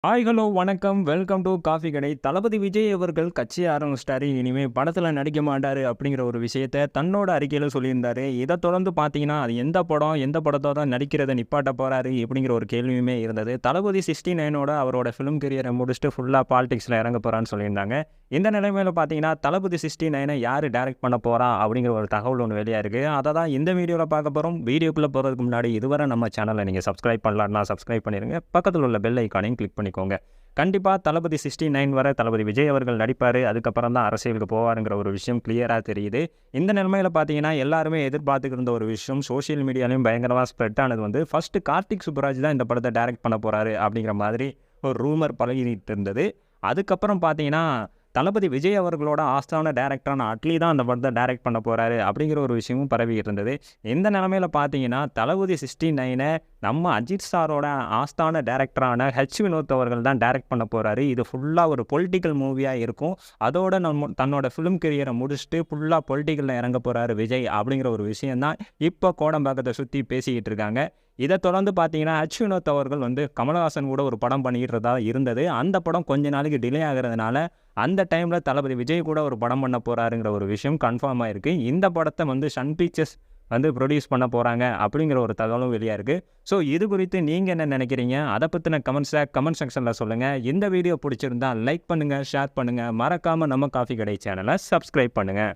Hi hello வணக்கம் welcome to coffee கடை. தளபதி விஜய் அவர்கள் கட்சி ஆரம்பிச்சிட்டாரு. இனிமே படத்தில் நடிக்க மாட்டார் அப்படிங்கிற ஒரு விஷயத்த தன்னோட அறிக்கையில் சொல்லியிருந்தாரு. இதை தொடர்ந்து பார்த்தீங்கன்னா அது எந்த படத்தோட நடிக்கிறத நிப்பாட்ட போகிறாரு அப்படிங்கிற ஒரு கேள்வியுமே இருந்தது. தளபதி 69 அவரோட ஃபிலிம் கரியரை முடிச்சுட்டு ஃபுல்லாக பாலிடிக்ஸில் இறங்க போகிறான்னு சொல்லியிருந்தாங்க. இந்த நிலைமையில் பார்த்தீங்கன்னா தளபதி 69 யார் டைரக்ட் பண்ண போகிறா அப்படிங்கிற ஒரு தகவல் ஒன்று வெளியாக இருக்குது. அதை தான் இந்த வீடியோவில் பார்க்க போகிறோம். வீடியோக்குள்ளே போகிறதுக்கு முன்னாடி இதுவரை நம்ம சேனலை நீங்கள் சப்ஸ்கிரைப் பண்ணலான்னா சப்ஸ்கிரைப் பண்ணிடுங்க. பக்கத்தில் உள்ள பெல் ஐக்கானையும் கிளிக் பண்ணிக்கோங்க. கண்டிப்பாக தளபதி 69 வரை தளபதி விஜய் அவர்கள் நடிப்பார். அதுக்கப்புறம் தான் அரசியலுக்கு போவாருங்கிற ஒரு விஷயம் கிளியராக தெரியுது. இந்த நிலைமையில் பார்த்தீங்கன்னா எல்லாருமே எதிர்பார்த்துக்கிட்டு இருந்த ஒரு விஷயம் சோஷியல் மீடியாலையும் பயங்கரமாக ஸ்ப்ரெட் ஆனது வந்து ஃபஸ்ட்டு கார்த்திக் சுப்புராஜ் தான் இந்த படத்தை டைரக்ட் பண்ண போகிறாரு அப்படிங்கிற மாதிரி ஒரு ரூமர் பழகிட்டு இருந்தது. அதுக்கப்புறம் பார்த்தீங்கன்னா தளபதி விஜய் அவர்களோட ஆஸ்தான டைரக்டரான அட்லி தான் அந்த படத்தை டைரக்ட் பண்ண போகிறாரு அப்படிங்கிற ஒரு விஷயமும் பரவிக்கிட்டு இருந்தது. இந்த நிலமையில் பார்த்தீங்கன்னா தளபதி 69 நம்ம அஜித் சாரோட ஆஸ்தான டைரக்டரான வினோத் அவர்கள் தான் டைரக்ட் பண்ண போகிறாரு. இது ஃபுல்லாக ஒரு பொலிட்டிக்கல் மூவியாக இருக்கும். அதோட தன்னோட ஃபிலிம் கரியரை முடிச்சுட்டு ஃபுல்லாக பொலிட்டிக்கலில் இறங்க போகிறாரு விஜய் அப்படிங்கிற ஒரு விஷயந்தான் இப்போ கோடம்பாக்கத்தை சுற்றி பேசிக்கிட்டு இருக்காங்க. இதை தொடர்ந்து பார்த்தீங்கன்னா வினோத் அவர்கள் வந்து கமலஹாசன் கூட ஒரு படம் பண்ணிக்கிறதா இருந்தது. அந்த படம் கொஞ்ச நாளைக்கு டிலே ஆகிறதுனால அந்த டைமில் தளபதி விஜய் கூட ஒரு படம் பண்ண போகிறாருங்கிற ஒரு விஷயம் கன்ஃபார்ம் ஆகிருக்கு. இந்த படத்தை வந்து சன் பிக்சர்ஸ் வந்து ப்ரொடியூஸ் பண்ண போகிறாங்க அப்படிங்கிற ஒரு தகவலும் வெளியாக இருக்குது. ஸோ இது குறித்து நீங்கள் என்ன நினைக்கிறீங்க? அதை பற்றின கமெண்ட் செக்ஷனில் சொல்லுங்கள். இந்த வீடியோ பிடிச்சிருந்தா லைக் பண்ணுங்கள், ஷேர் பண்ணுங்கள். மறக்காமல் நம்ம காஃபி கடை சேனலை சப்ஸ்கிரைப் பண்ணுங்கள்.